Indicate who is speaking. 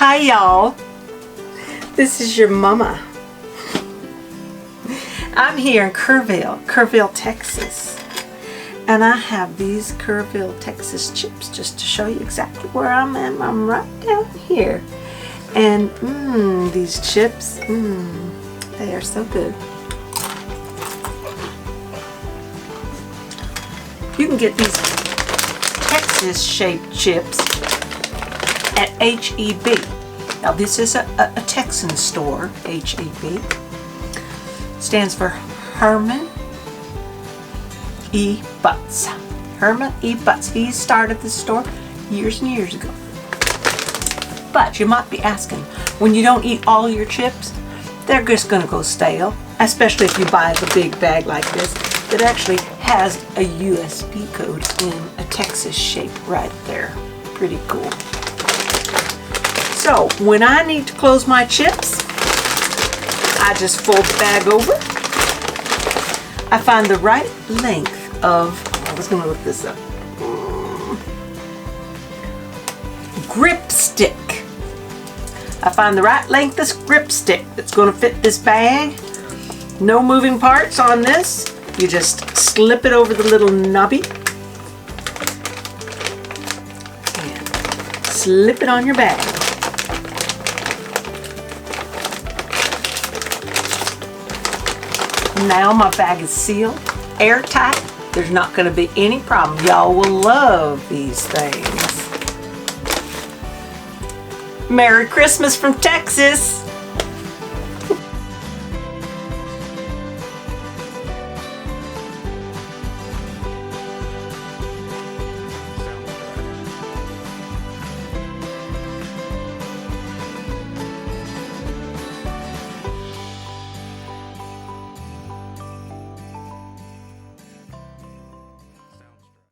Speaker 1: Hi y'all, this is your mama. I'm here in Kerrville, Texas, and I have these Kerrville, Texas chips just to show you exactly where I'm at. I'm right down here, and these chips, they are so good. You can get these Texas shaped chips at H-E-B. Now this is a Texan store. H-E-B stands for Herman E. Butts. Herman E. Butts. He started this store years and years ago. But you might be asking, when you don't eat all your chips, they're just gonna go stale, especially if you buy the big bag like this that actually has a USB code in a Texas shape right there. Pretty cool. So when I need to close my chips, I just fold the bag over. I find the right length of, I was going to look this up, Gripstic. I find the right length of Gripstic that's going to fit this bag. No moving parts on this. You just slip it over the little nubby and slip it on your bag. Now my bag is sealed, airtight. There's not going to be any problem. Y'all will love these things. Merry Christmas from Texas.